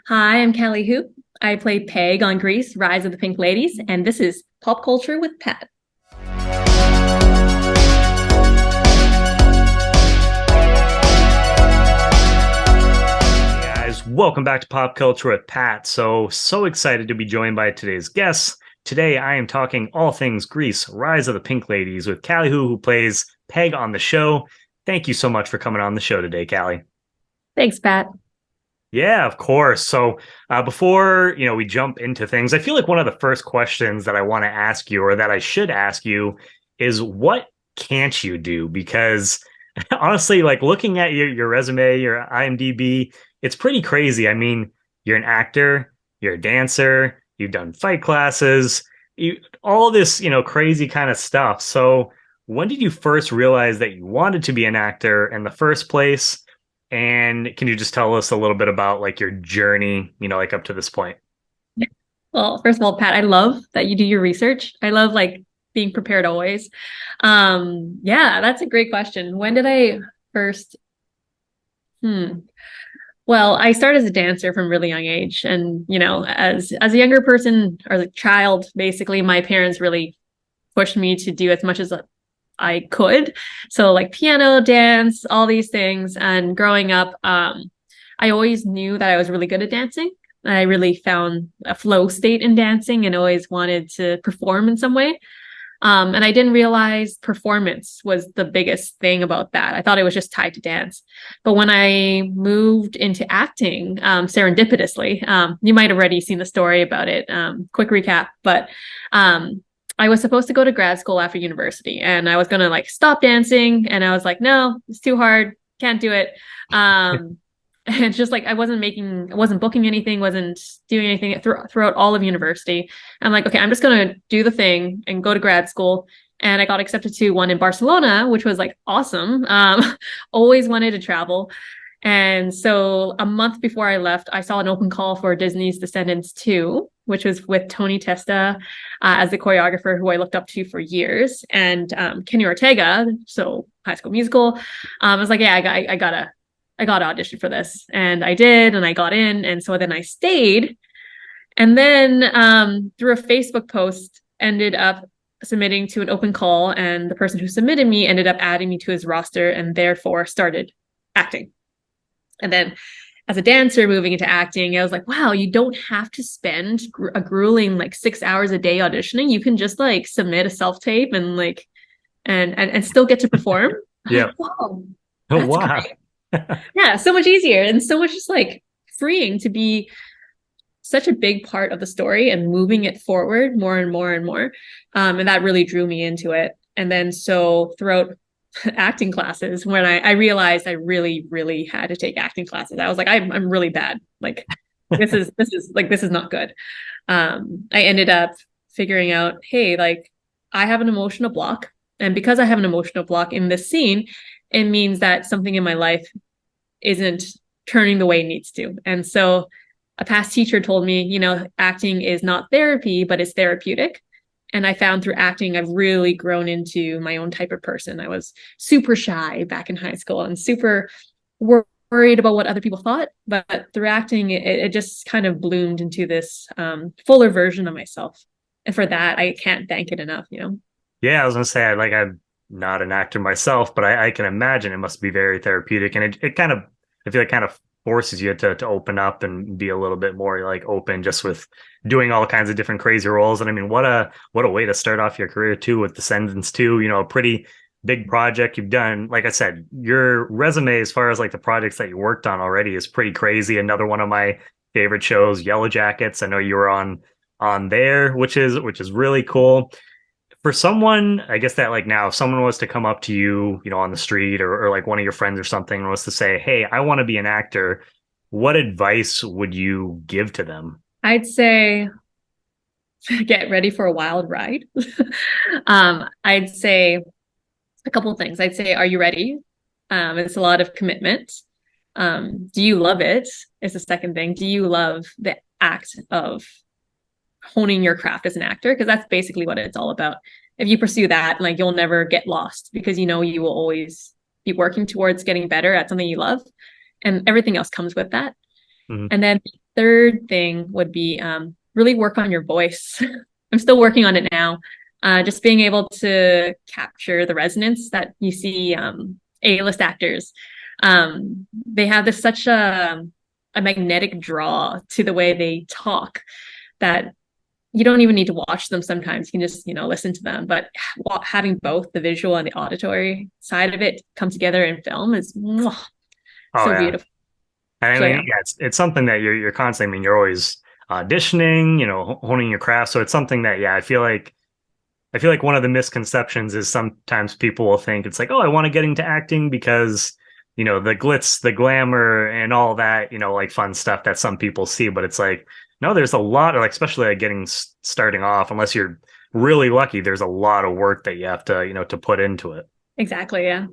Hi, I'm Kallie Hu. I play Peg on Grease, Rise of the Pink Ladies, and this is Pop Culture with Pat. Hey guys, welcome back to Pop Culture with Pat. So excited to be joined by today's guests. Today I am talking all things Grease, Rise of the Pink Ladies with Kallie Hu, who plays Peg on the show. Thank you so much for coming on the show today, Kallie. Thanks, Pat. Yeah, of course. Before we jump into things, I feel like one of the first questions that I want to ask you, or that I should ask you, is what can't you do? Because honestly, like looking at your resume, your IMDb, it's pretty crazy. I mean, you're an actor, you're a dancer, you've done fight classes, all this crazy kind of stuff. So when did you first realize that you wanted to be an actor in the first place? And can you just tell us a little bit about like your journey, like up to this point? Well, first of all, Pat, I love that you do your research. I love like being prepared always. Yeah, that's a great question. When did I first? Hmm. Well, I started as a dancer from a really young age, and as a younger person or a child, basically, my parents really pushed me to do as much as I could. So like piano, dance, all these things. And growing up, I always knew that I was really good at dancing. I really found a flow state in dancing and always wanted to perform in some way. And I didn't realize performance was the biggest thing about that. I thought it was just tied to dance. But when I moved into acting, serendipitously, you might have already seen the story about it. Quick recap, but I was supposed to go to grad school after university, and I was gonna like stop dancing, and I was like, no, it's too hard, can't do it. Um, and it's just like I wasn't booking anything, wasn't doing anything throughout all of university. I'm like, okay, I'm just gonna do the thing and go to grad school. And I got accepted to one in Barcelona, which was like awesome. Always wanted to travel. And so a month before I left, I saw an open call for Disney's Descendants 2, which was with Tony Testa as the choreographer who I looked up to for years, and Kenny Ortega, so High School Musical. I was like, yeah, I got to audition for this, and I did, and I got in, and so then I stayed, and then through a Facebook post, ended up submitting to an open call, and the person who submitted me ended up adding me to his roster, and therefore started acting. And then as a dancer moving into acting, I was like, wow, you don't have to spend a grueling like 6 hours a day auditioning. You can just like submit a self-tape and like and still get to perform. I was Yeah. like, wow, Oh, that's wow. great. Yeah, so much easier and so much just like freeing to be such a big part of the story and moving it forward more and more and more. And that really drew me into it. And then so throughout acting classes, when I realized I really, really had to take acting classes, I was like, I'm really bad. Like this is not good. I ended up figuring out, hey, like I have an emotional block. And because I have an emotional block in this scene, it means that something in my life isn't turning the way it needs to. And so a past teacher told me, acting is not therapy, but it's therapeutic. And I found through acting, I've really grown into my own type of person. I was super shy back in high school and super worried about what other people thought. But through acting, it just kind of bloomed into this fuller version of myself. And for that, I can't thank it enough. Yeah, I was gonna say I'm not an actor myself, but I can imagine it must be very therapeutic, and it kind of I feel like kind of forces you to open up and be a little bit more like open just with doing all kinds of different crazy roles. And I mean, what a way to start off your career too with Descendants 2, a pretty big project you've done. Like I said, your resume as far as like the projects that you worked on already is pretty crazy. Another one of my favorite shows, Yellow Jackets. I know you were on there, which is really cool for someone, I guess that like now, if someone was to come up to you, on the street or like one of your friends or something was to say, hey, I want to be an actor, what advice would you give to them? I'd say get ready for a wild ride. I'd say a couple of things. I'd say, are you ready? It's a lot of commitment. Do you love it? Is the second thing. Do you love the act of honing your craft as an actor? Because that's basically what it's all about. If you pursue that, like you'll never get lost because you will always be working towards getting better at something you love, and everything else comes with that. Mhm. And then third thing would be really work on your voice. I'm still working on it now. Just being able to capture the resonance that you see A-list actors. They have this such a magnetic draw to the way they talk that you don't even need to watch them sometimes. You can just, listen to them. But having both the visual and the auditory side of it come together in film is Oh so yeah. beautiful. I So mean, yeah. yeah, it's something that you're constantly, I mean, you're always auditioning, honing your craft. So it's something that, yeah, I feel like one of the misconceptions is sometimes people will think it's like, oh, I want to get into acting because, the glitz, the glamour, and all that, like fun stuff that some people see. But it's like, no, there's a lot of like, especially like getting starting off, unless you're really lucky, there's a lot of work that you have to, to put into it. Exactly. Yeah.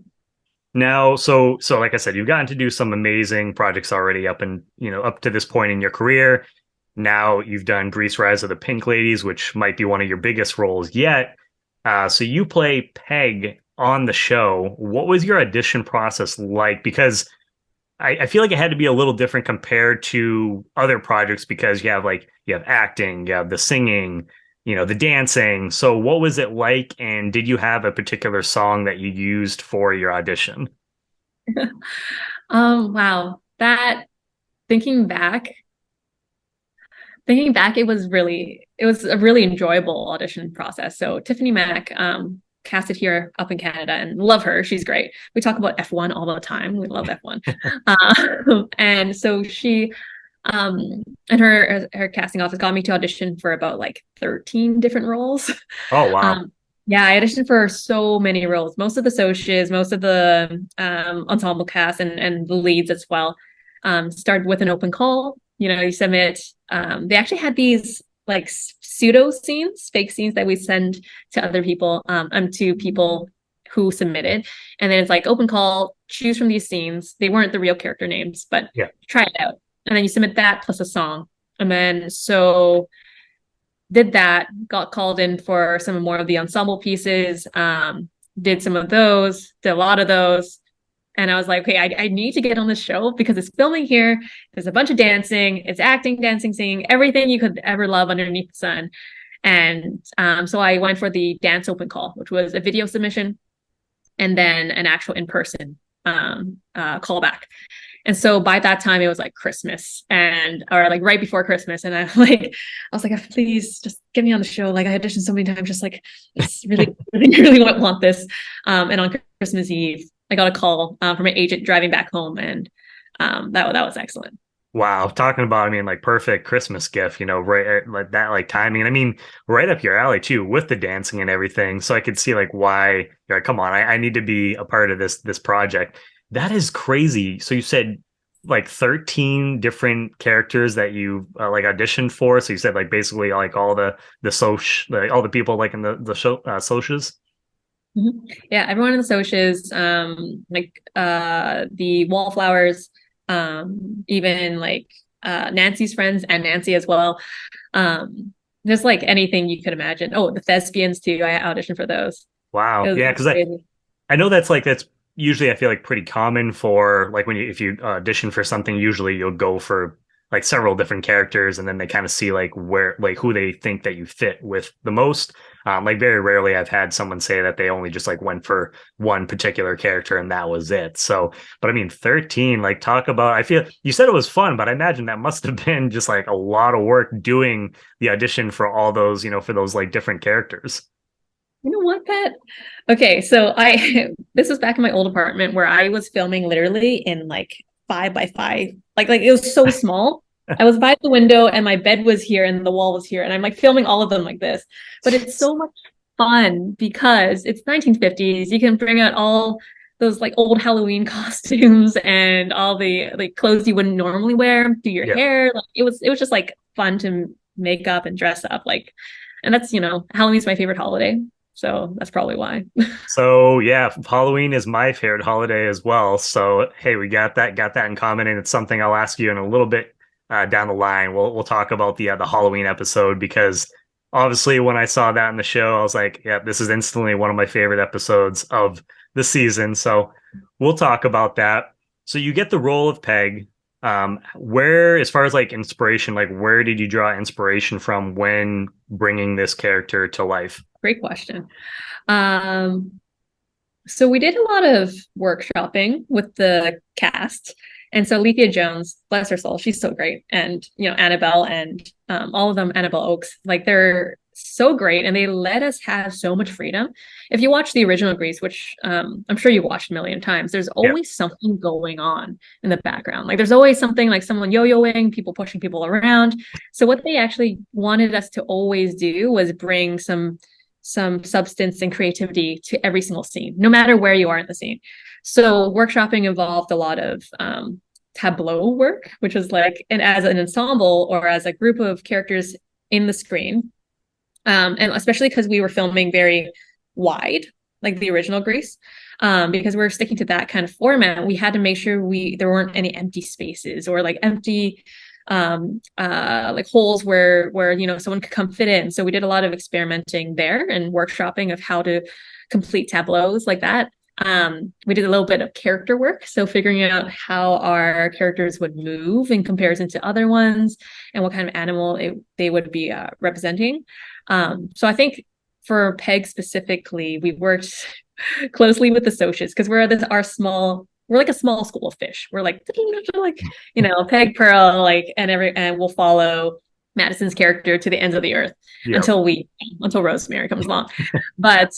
Now, so like I said, you've gotten to do some amazing projects already up and up to this point in your career. Now you've done Grease Rise of the Pink Ladies, which might be one of your biggest roles yet. So you play Peg on the show. What was your audition process like? Because I feel like it had to be a little different compared to other projects because you have acting, you have the singing, the dancing. So what was it like? And did you have a particular song that you used for your audition? Wow. That thinking back, it was a really enjoyable audition process. So Tiffany Mack, casted here up in Canada and love her. She's great. We talk about F1 all the time. We love F1. And so she and her casting office got me to audition for about like 13 different roles. Oh, wow. Um, yeah, I auditioned for so many roles, most of the socias, most of the ensemble cast and the leads as well. Started with an open call. You submit. They actually had these like pseudo scenes, fake scenes that we send to other people, to people who submitted. And then it's like open call, choose from these scenes. They weren't the real character names, but Yeah. try it out. And then you submit that plus a song. And then so did that, got called in for some more of the ensemble pieces, did some of those, did a lot of those. And I was like, okay, I need to get on this show because it's filming here. There's a bunch of dancing, it's acting, dancing, singing, everything you could ever love underneath the sun. And so I went for the dance open call, which was a video submission and then an actual in-person callback. And so by that time, it was like Christmas or like right before Christmas. And I was like, please just get me on the show. Like I auditioned so many times, just like, just really, really, really want this. And on Christmas Eve, I got a call from an agent driving back home. And that was excellent. Wow, talking about, I mean, like perfect Christmas gift, right like that, like timing. I mean, right up your alley too, with the dancing and everything. So I could see like why you're like, come on, I need to be a part of this project. That is crazy. So you said like 13 different characters that you like auditioned for. So you said like basically like all the all the people like in the show socials. Mhm. Yeah, everyone in the socials, like the wallflowers, even like Nancy's friends and Nancy as well. Just like anything you could imagine. Oh, the thespians too. I auditioned for those. It Wow. was Yeah, because crazy. I know that's usually I feel like pretty common for like when you if you audition for something, usually you'll go for like several different characters and then they kind of see like where like who they think that you fit with the most. Like very rarely I've had someone say that they only just like went for one particular character and that was it. So, but I mean 13, like talk about I feel you said it was fun, but I imagine that must have been just like a lot of work doing the audition for all those, for those like different characters. You know what, Pat? Okay, so I this was back in my old apartment where I was filming literally in like 5 by 5. Like it was so small. I was by the window and my bed was here and the wall was here, and I'm like filming all of them like this. But it's Jeez. so much fun because it's 1950s. You can bring out all those like old Halloween costumes and all the like clothes you wouldn't normally wear, do your Yeah. hair. Like it was just like fun to make up and dress up. Like, and that's, Halloween's my favorite holiday. So that's probably why. So yeah, Halloween is my favorite holiday as well. So hey, we got that in common, and it's something I'll ask you in a little bit down the line. We'll talk about the Halloween episode because obviously when I saw that in the show, I was like, yeah, this is instantly one of my favorite episodes of the season. So we'll talk about that. So you get the role of Peg. Where, as far as like inspiration, like where did you draw inspiration from when bringing this character to life? Great question. Um, So we did a lot of workshopping with the cast. And so Lethea Jones, bless her soul, she's so great. And, Annabelle and all of them, Annabelle Oakes, like they're so great. And they let us have so much freedom. If you watch the original Grease, which I'm sure you've watched a million times, there's Yeah. always something going on in the background. Like there's always something like someone yo-yoing, people pushing people around. So what they actually wanted us to always do was bring some substance and creativity to every single scene, no matter where you are in the scene. So workshopping involved a lot of tableau work, which was like, and as an ensemble or as a group of characters in the screen, and especially because we were filming very wide, like the original Grease, because we're sticking to that kind of format. We had to make sure there weren't any empty spaces or like empty like holes where someone could come fit in. So we did a lot of experimenting there and workshopping of how to complete tableaus like that. We did a little bit of character work, so figuring out how our characters would move in comparison to other ones and what kind of animal they would be representing. So I think for Peg specifically, we worked closely with the socials because we're like a small school of fish. We're like Peg, Pearl, like and we'll follow Madison's character to the ends of the earth Yep. until Rosemary comes along. But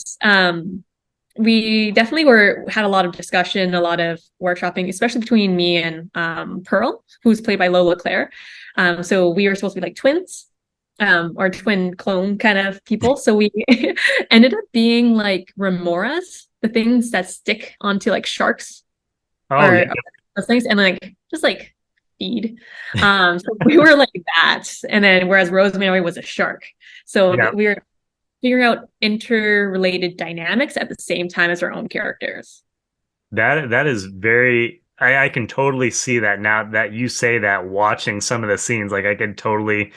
we definitely had a lot of discussion, a lot of workshopping, especially between me and Pearl, who's played by Lola Claire. So we were supposed to be like twins, or twin clone kind of people. So we ended up being like remoras, the things that stick onto like sharks Oh, yeah. or those things, and like just like feed. So we were like that, and then whereas Rosemary was a shark. So Yeah. we were figuring out interrelated dynamics at the same time as our own characters. That is very, I can totally see that now that you say that, watching some of the scenes, like I could totally,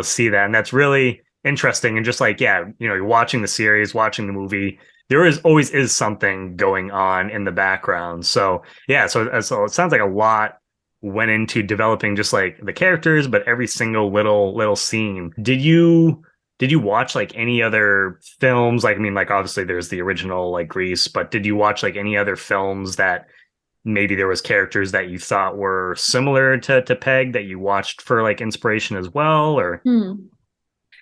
see that. And that's really interesting. And just like, yeah, you're watching the series, watching the movie, there is always is something going on in the background. So yeah, so it sounds like a lot went into developing just like the characters, but every single little scene. Did you watch like any other films? Like, I mean, like obviously there's the original like Grease, but did you watch like any other films that maybe there was characters that you thought were similar to Peg that you watched for like inspiration as well? Or Hmm.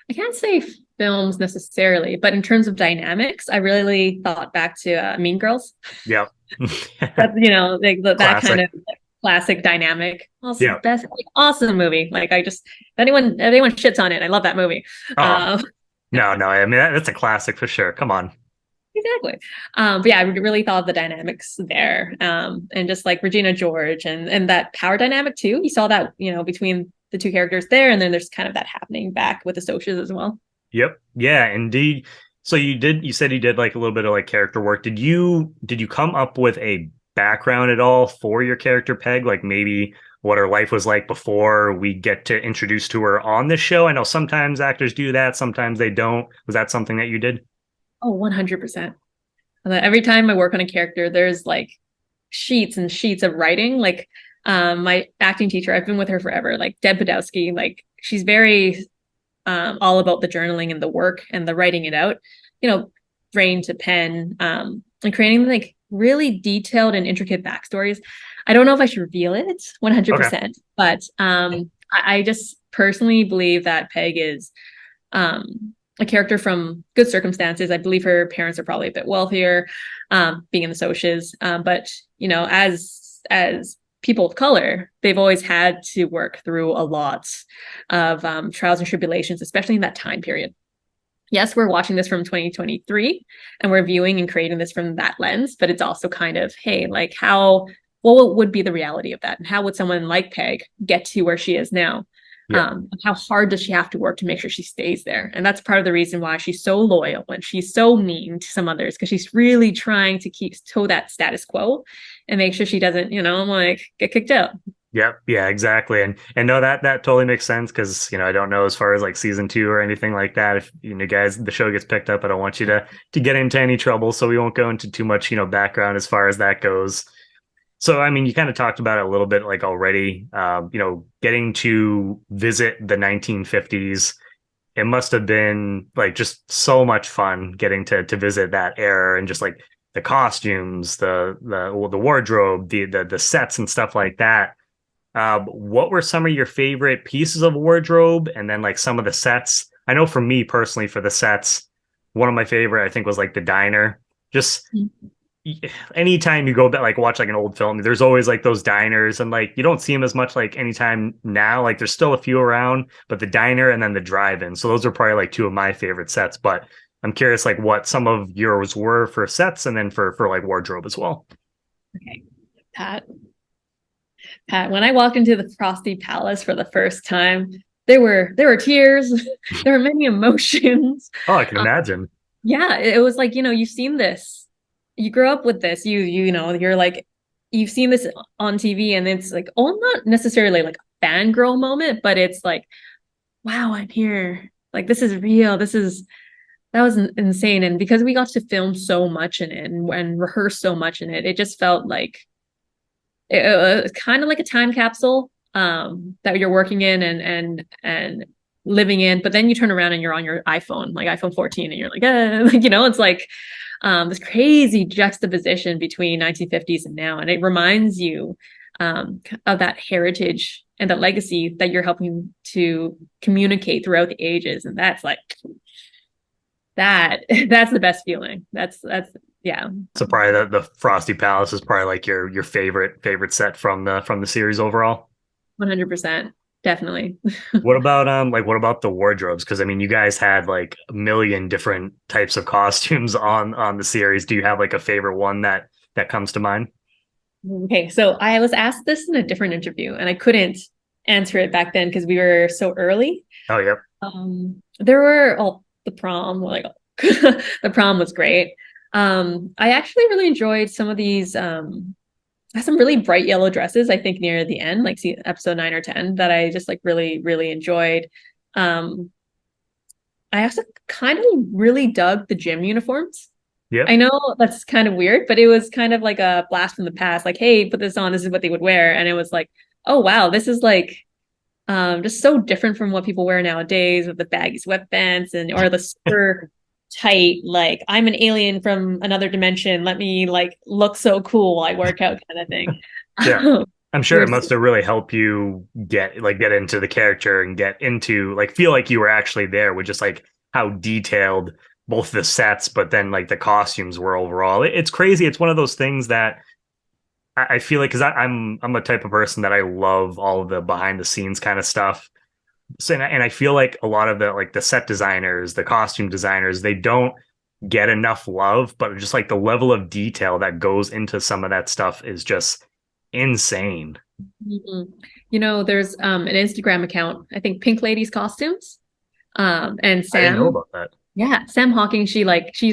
I can't say films necessarily, but in terms of dynamics, I really thought back to Mean Girls. yep. That's like that kind Classic. of like, classic dynamic. Also, Yeah. best like, awesome movie. Like I just anyone shits on it. I love that movie. Oh, Um, no. I mean, that's a classic for sure. Come on. exactly. But yeah, I really thought of the dynamics there, and just like Regina George and that power dynamic too. You saw that between the two characters there, and then there's kind of that happening back with the socials as well. Yep. Yeah, indeed. So you said you did like a little bit of like character work. Did you come up with a background at all for your character Peg? Like maybe what her life was like before we get to introduce to her on the show? I know sometimes actors do that, sometimes they don't. Was that something that you did? Oh, 100%. Every time I work on a character, there's like sheets and sheets of writing. Like my acting teacher, I've been with her forever, like Deb Podowski, like she's very all about the journaling and the work and the writing it out, you know, brain to pen, and creating like really detailed and intricate backstories. I don't know if I should reveal it Okay. 100%, but I just personally believe that Peg is a character from good circumstances. I believe her parents are probably a bit wealthier, being in the socials. But as people of color, they've always had to work through a lot of trials and tribulations, especially in that time period. Yes, we're watching this from 2023 and we're viewing and creating this from that lens, but it's also kind of, hey, like what would be the reality of that? And how would someone like Peg get to where she is now? Yeah. How hard does she have to work to make sure she stays there? And that's part of the reason why she's so loyal and she's so mean to some others, because she's really trying to toe that status quo and make sure she doesn't, like get kicked out. Yep. Yeah, exactly. And no, that totally makes sense because, I don't know as far as like season two or anything like that. If, guys, the show gets picked up, I don't want you to get into any trouble. So we won't go into too much, background as far as that goes. So, I mean, you kind of talked about it a little bit like already, getting to visit the 1950s. It must have been like just so much fun getting to visit that era and just like the costumes, the wardrobe, the sets and stuff like that. What were some of your favorite pieces of wardrobe and then like some of the sets? I know for me personally, for the sets, one of my favorite I think was like the diner. Just anytime you go back, like watch like an old film, there's always like those diners, and like you don't see them as much like anytime now. Like there's still a few around, but the diner and then the drive-in. So those are probably like two of my favorite sets. But I'm curious like what some of yours were for sets and then for like wardrobe as well. Okay, Pat. Pat, when I walked into the Frosty Palace for the first time, there were tears, there were many emotions. Oh, I can imagine. Yeah, it was like, you've seen this. You grew up with this. You're like you've seen this on TV, and it's like, oh, not necessarily like a fangirl moment, but it's like, wow, I'm here. Like this is real. That was insane. And because we got to film so much in it and rehearse so much in it, it just felt like it was kind of like a time capsule that you're working in and living in. But then you turn around and you're on your iPhone, like iPhone 14, and you're like, it's like this crazy juxtaposition between 1950s and now, and it reminds you of that heritage and the legacy that you're helping to communicate throughout the ages, and that's like that that's the best feeling. That's yeah. So probably the Frosty Palace is probably like your favorite set from the series overall. 100%, definitely. What about the wardrobes? Because I mean, you guys had like a million different types of costumes on the series. Do you have like a favorite one that comes to mind? Okay, so I was asked this in a different interview, and I couldn't answer it back then because we were so early. Oh, yep. There were the prom, like the prom was great. I actually really enjoyed some of these some really bright yellow dresses, I think near the end, like see episode 9 or 10, that I just like really, really enjoyed. Um, I also kind of really dug the gym uniforms. I Yep. know that's kind of weird, but it was kind of like a blast from the past. Like, hey, put this on. This is what they would wear. And it was like, oh wow, this is like just so different from what people wear nowadays with the baggy sweatpants and or the super tight, like I'm an alien from another dimension. Let me like look so cool while I work out kind of thing. Yeah. I'm We sure were it must have really helped you get into the character and get into like feel like you were actually there with just like how detailed both the sets, but then like the costumes were overall. It's crazy. It's one of those things that I feel like because I'm a type of person that I love all of the behind the scenes kind of stuff. So and I feel like a lot of the like the set designers, the costume designers, they don't get enough love, but just like the level of detail that goes into some of that stuff is just insane. Mhm. There's an Instagram account, I think Pink Ladies Costumes. And I didn't know Sam, about that. yeah, Sam Hawking, she's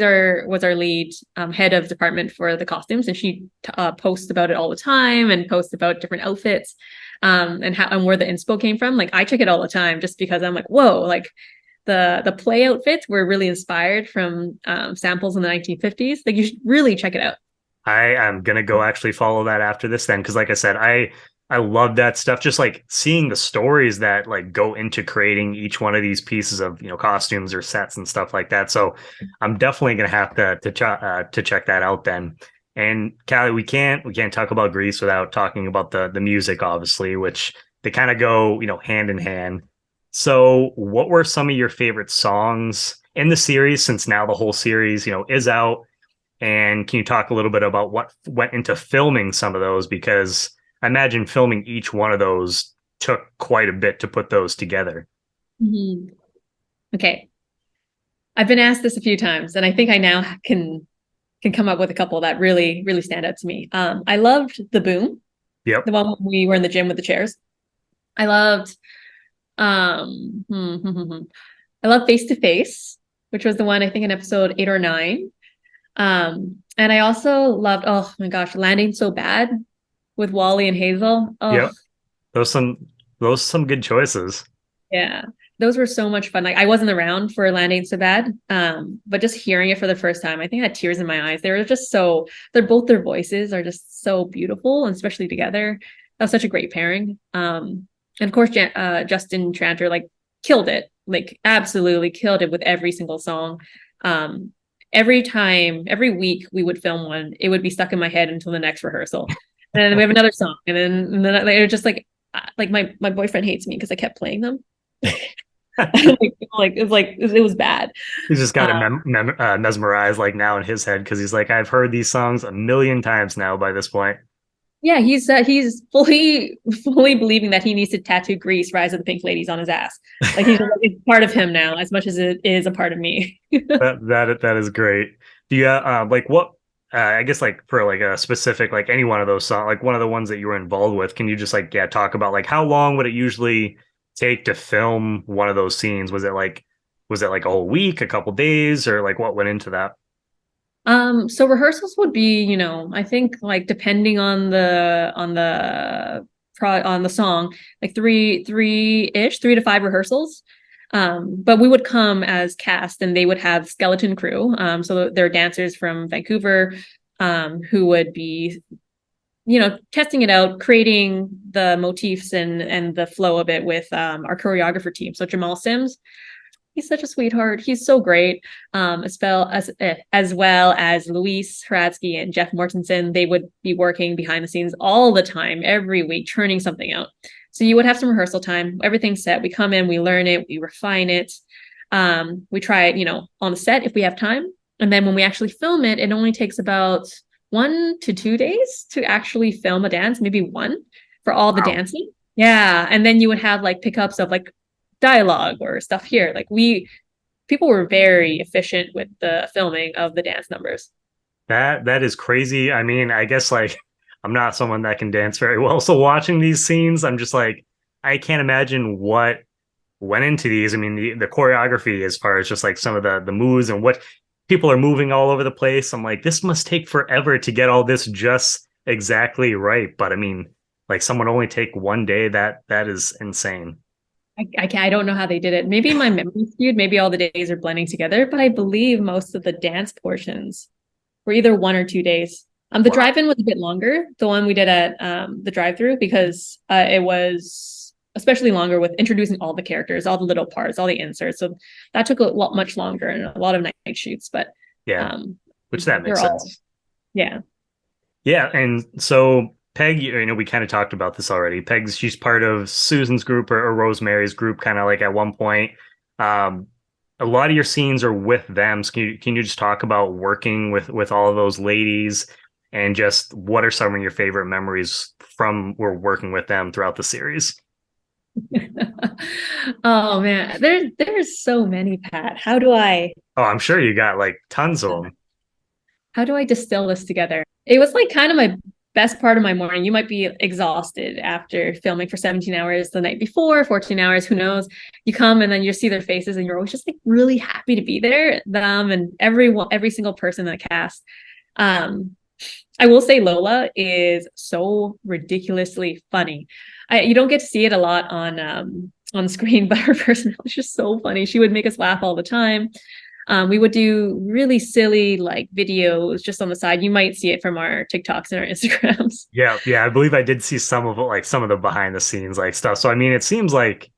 our was our lead head of department for the costumes, and she posts about it all the time and posts about different outfits and how and where the inspo came from. Like I check it all the time just because I'm like, whoa, like the play outfits were really inspired from samples in the 1950s. Like you should really check it out. I am gonna go actually follow that after this then, because like I said, I love that stuff. Just like seeing the stories that like go into creating each one of these pieces of costumes or sets and stuff like that. So I'm definitely gonna have to check that out then. And Callie, we can't talk about Grease without talking about the music, obviously, which they kind of go hand in hand. So what were some of your favorite songs in the series since now the whole series is out? And can you talk a little bit about what went into filming some of those? Because I imagine filming each one of those took quite a bit to put those together. Mhm. Okay, I've been asked this a few times, and I think I now can come up with a couple that really, really stand out to me. I loved the boom, Yep. the one when we were in the gym with the chairs. I loved I love Face to Face, which was the one I think in episode 8 or 9. And I also loved, oh my gosh, Landing So Bad with Wally and Hazel. Oh, Yep. Those some those some good choices. Yeah, those were so much fun. Like I wasn't around for Landing So Bad, but just hearing it for the first time, I think I had tears in my eyes. They were just so, they're both their voices are just so beautiful, and especially together. That was such a great pairing. And of course, Justin Tranter like killed it, like absolutely killed it with every single song. Every time, every week we would film one, it would be stuck in my head until the next rehearsal. And then we have another song, and then it was just like my boyfriend hates me because I kept playing them. Like it was bad. He's just got Uh, it mesmerized like now in his head because he's like, I've heard these songs a million times now by this point. yeah, he's fully believing that he needs to tattoo Grease, Rise of the Pink Ladies on his ass. Like he's like, it's part of him now, as much as it is a part of me. That is great. Do you like what I guess like for like a specific like any one of those songs, like one of the ones that you were involved with, can you just like yeah talk about like how long would it usually take to film one of those scenes? Was it like a whole week, a couple days, or like what went into that? So rehearsals would be, I think like depending on the song, like three-ish, 3 to 5 rehearsals. But we would come as cast and they would have skeleton crew. So they're dancers from Vancouver, who would be, testing it out, creating the motifs and the flow of it with our choreographer team. So Jamal Sims, he's such a sweetheart. He's so great. As well as Luis Hradsky and Jeff Mortensen, they would be working behind the scenes all the time, every week, churning something out. So you would have some rehearsal time. Everything's set. We come in, we learn it, we refine it. We try it, on the set if we have time. And then when we actually film it, it only takes about 1 to 2 days to actually film a dance, maybe one for all the Wow. dancing. Yeah. And then you would have like pickups of like dialogue or stuff here. Like people were very efficient with the filming of the dance numbers. That is crazy. I mean, I guess like I'm not someone that can dance very well, so watching these scenes, I'm just like I can't imagine what went into these. I mean, the choreography as far as just like some of the moves and what people are moving all over the place. I'm like, this must take forever to get all this just exactly right. But I mean, like someone only take one day, that is insane. I don't know how they did it. Maybe my memory skewed. Maybe all the days are blending together, but I believe most of the dance portions were either 1 or 2 days. The Wow. drive-in was a bit longer, the one we did at the drive-through, because it was especially longer with introducing all the characters, all the little parts, all the inserts. So that took a lot much longer and a lot of night shoots, but Yeah, um, which that they're makes all sense. yeah. Yeah, and so Peg, we kind of talked about this already. Peg's she's part of Susan's group or Rosemary's group, kind of like at one point. Um, a lot of your scenes are with them. So can you just talk about working with all of those ladies and just what are some of your favorite memories from we're working with them throughout the series? Oh man, there's so many, Pat. Oh, I'm sure you got like tons of them. How do I distill this together? It was like kind of my best part of my morning. You might be exhausted after filming for 17 hours the night before, 14 hours, who knows. You come and then you see their faces and you're always just like really happy to be there. Them and every single person in the cast. Um, I will say Lola is so ridiculously funny. You don't get to see it a lot on screen, but her personality is just so funny. She would make us laugh all the time. We would do really silly like videos just on the side. You might see it from our TikToks and our Instagrams. Yeah, yeah, I believe I did see some of it, like some of the behind the scenes like stuff. So I mean, it seems like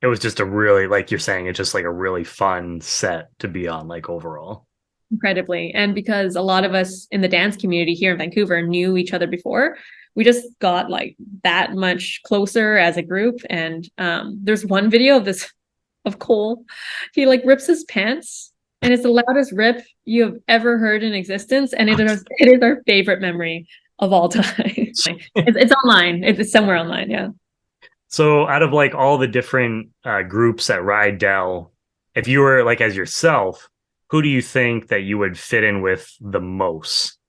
it was just a really, like you're saying, it's just like a really fun set to be on, like overall. Incredibly. And because a lot of us in the dance community here in Vancouver knew each other before, we just got like that much closer as a group. And there's one video of Cole. He like rips his pants and it's the loudest rip you have ever heard in existence. And it is our favorite memory of all time. Like, it's online. It's somewhere online. Yeah. So out of like all the different groups at Rydell, if you were like as yourself, who do you think that you would fit in with the most?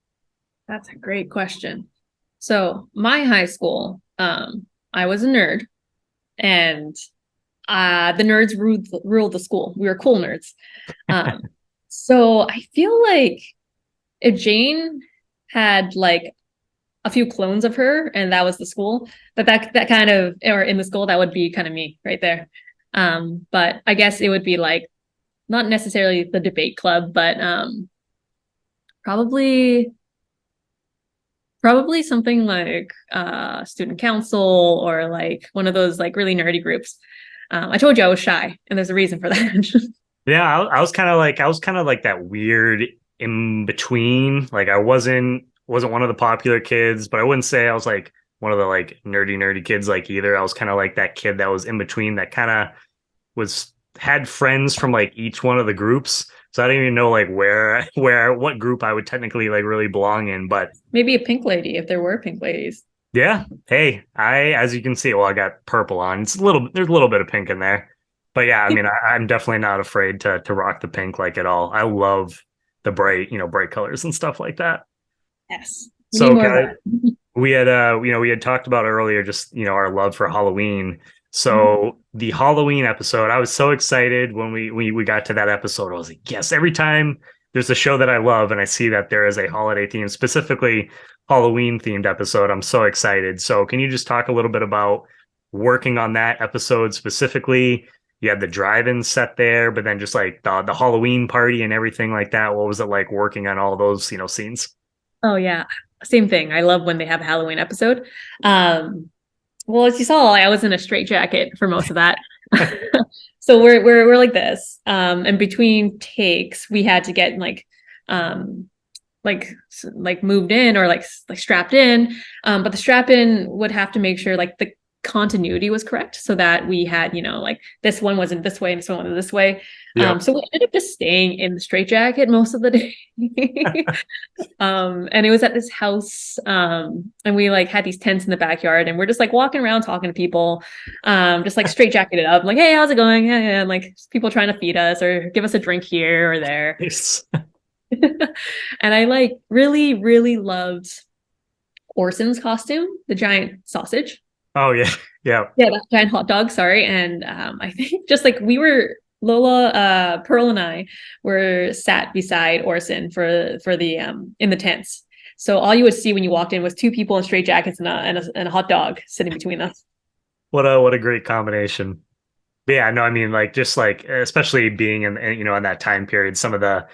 That's a great question. So my high school, I was a nerd and the nerds ruled the school. We were cool nerds. Um, so I feel like if Jane had like a few clones of her and that was the school, that kind of, or in the school, that would be kind of me right there. But I guess it would be like not necessarily the debate club, but probably probably something like student council or like one of those like really nerdy groups. I told you I was shy, and there's a reason for that. Yeah, I was kind of like that weird in between. Like I wasn't one of the popular kids, but I wouldn't say I was like one of the like nerdy kids like either. I was kind of like that kid that was in between that kind of was had friends from like each one of the groups. So I didn't even know like where what group I would technically like really belong in. But Maybe a pink lady if there were pink ladies. yeah, hey, I as you can see, well, I got purple on. It's a little there's a little bit of pink in there. But yeah, I mean, I'm definitely not afraid to rock the pink like at all. I love the bright, bright colors and stuff like that. Yes, we need So more of Kelly, that. we had talked about earlier just, our love for Halloween. Mhm. So the Halloween episode, I was so excited when we got to that episode. I was like, yes, every time there's a show that I love and I see that there is a holiday theme, specifically Halloween themed episode, I'm so excited. So can you just talk a little bit about working on that episode specifically? You had the drive-in set there, but then just like the Halloween party and everything like that. What was it like working on all those, scenes? Oh yeah, same thing. I love when they have a Halloween episode. Um, well, as you saw, I was in a straitjacket for most of that. So we're like this. And between takes, we had to get um like moved in or like strapped in. But the strap in would have to make sure like the continuity was correct so that we had, like this one wasn't this way and this one was this way. Yep. So we ended up just staying in the straitjacket most of the day. And it was at this house, and we like had these tents in the backyard, and we're just like walking around talking to people, just like straight jacketed up, like, hey, how's it going? Yeah, yeah. And like people trying to feed us or give us a drink here or there. Nice. And I like really, really loved Orson's costume, the giant sausage. Oh yeah. Yeah. Yeah, that giant hot dog, sorry. And I think just like we were Lola, Pearl and I were sat beside Orson for the in the tents. So all you would see when you walked in was two people in straight jackets and a hot dog sitting between us. What a great combination. But yeah, no, I mean like just like especially being in that time period, some of the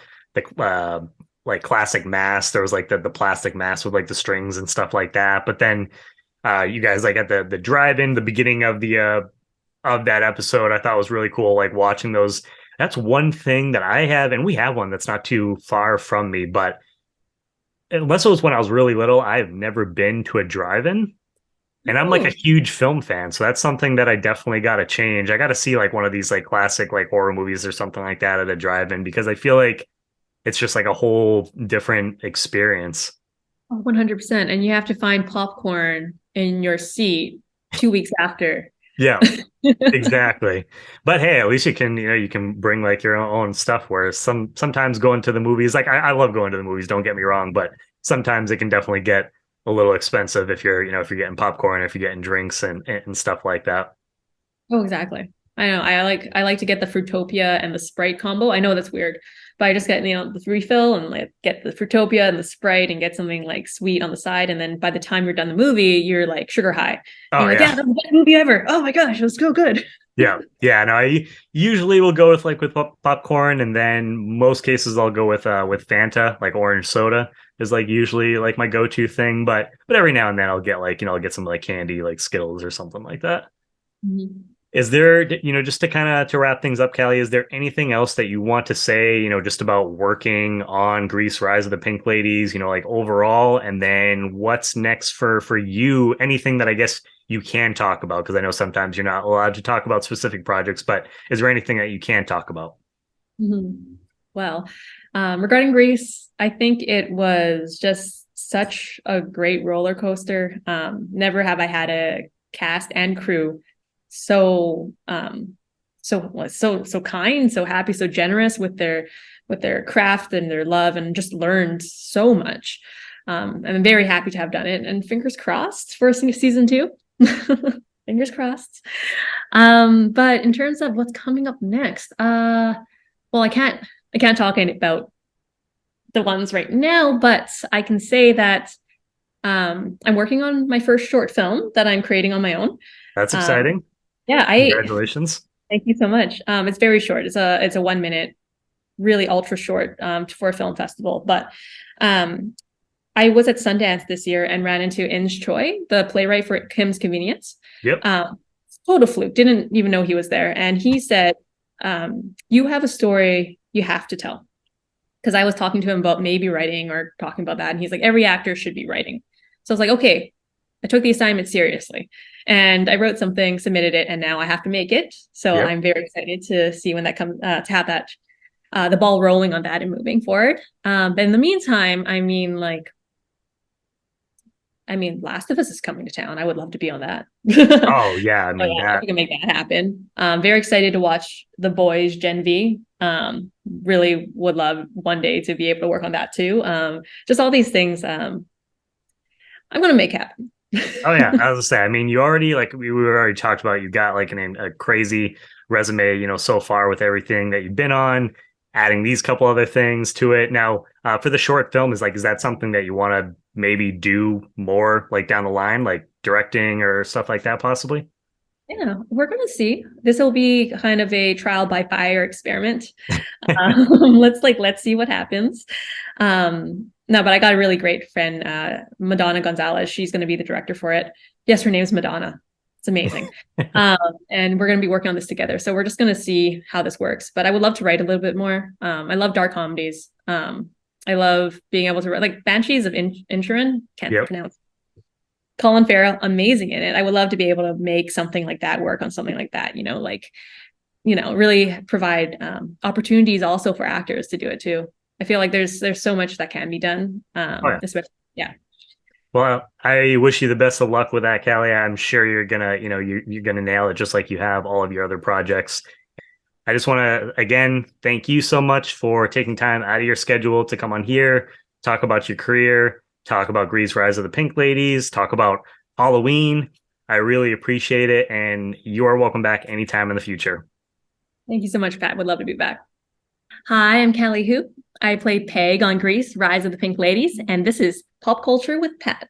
like classic masks, there was like the plastic mask with like the strings and stuff like that. But then you guys like at the drive-in, the beginning of that episode, I thought was really cool. Like watching those. That's one thing that I have, and we have one that's not too far from me, but unless it was when I was really little, I've never been to a drive-in. And I'm like a Oh, huge film fan, so that's something that I definitely got to change. I got to see like one of these like classic like horror movies or something like that at a drive-in because I feel like it's just like a whole different experience. 100%. And you have to find popcorn in your seat 2 weeks after. Yeah, exactly. But hey, at least you can bring like your own stuff. Whereas sometimes going to the movies, like I love going to the movies, don't get me wrong, but sometimes it can definitely get a little expensive if if you're getting popcorn, if you're getting drinks and stuff like that. Oh, exactly. I know. I like to get the Fruitopia and the Sprite combo. I know that's weird, but I just get the refill and like get the Fruitopia and the Sprite and get something like sweet on the side. And then by the time you're done the movie, you're like sugar high. And Oh you're like, yeah. yeah, that's the best movie ever. Oh my gosh, it was so good. Yeah. Yeah. No, I usually will go with like with popcorn, and then most cases I'll go with Fanta, like orange soda is like usually like my go-to thing. But every now and then I'll get like, I'll get some like candy, like Skittles or something like that. Mhm. Is there, just to kind of to wrap things up, Callie, is there anything else that you want to say, just about working on Grease Rise of the Pink Ladies, like overall, and then what's next for you? Anything that I guess you can talk about, because I know sometimes you're not allowed to talk about specific projects, but is there anything that you can talk about? Mhm. Well, regarding Greece, I think it was just such a great roller coaster. Never have I had a cast and crew so so kind, so happy, so generous with their craft and their love, and just learned so much. I'm very happy to have done it, and fingers crossed for season two. Fingers crossed. But in terms of what's coming up next, well, I can't talk about the ones right now, but I can say that I'm working on my first short film that I'm creating on my own. That's Um, exciting. yeah, I Congratulations. Thank you so much. It's very short. It's a 1 minute, really ultra short for a film festival. But I was at Sundance this year and ran into Inge Choi, the playwright for Kim's Convenience. Yep. Um, Total fluke. Didn't even know he was there. And he said, "You have a story you have to tell." Because I was talking to him about maybe writing or talking about that, and he's like, "Every actor should be writing." So I was like, "Okay." I took the assignment seriously, and I wrote something, submitted it, and now I have to make it. So Yep. I'm very excited to see when that comes to have that the ball rolling on that and moving forward. But in the meantime, Last of Us is coming to town. I would love to be on that. Oh yeah, I So mean yeah, if that. we can make that happen. Very excited to watch The Boys Gen V. Really would love one day to be able to work on that too. Just all these things I'm going to make happen. Oh yeah, I was gonna say. I mean, you already like we already talked about. You got like a crazy resume, so far with everything that you've been on. Adding these couple other things to it. Now, for the short film, is that something that you want to maybe do more like down the line, like directing or stuff like that, possibly? Yeah, we're going to see. This will be kind of a trial by fire experiment. Let's see what happens. No, but I got a really great friend, Madonna Gonzalez. She's going to be the director for it. Yes, her name's Madonna. It's amazing. Um, and we're going to be working on this together. So we're just going to see how this works. But I would love to write a little bit more. I love dark comedies. I love being able to write like Banshees of Inisherin. Can't Yep. pronounce. Colin Farrell, amazing in it. I would love to be able to make something like that work on something like that. Really provide opportunities also for actors to do it too. I feel like there's so much that can be done. Oh yeah. Especially yeah. Well, I wish you the best of luck with that, Callie. I'm sure you're gonna, you're gonna nail it just like you have all of your other projects. I just want to again thank you so much for taking time out of your schedule to come on here, talk about your career, talk about Grease Rise of the Pink Ladies, talk about Halloween. I really appreciate it, and you are welcome back anytime in the future. Thank you so much, Pat. Would love to be back. Hi, I'm Kallie Hu. I play Peg on Grease, Rise of the Pink Ladies, and this is Pop Culture with Pat.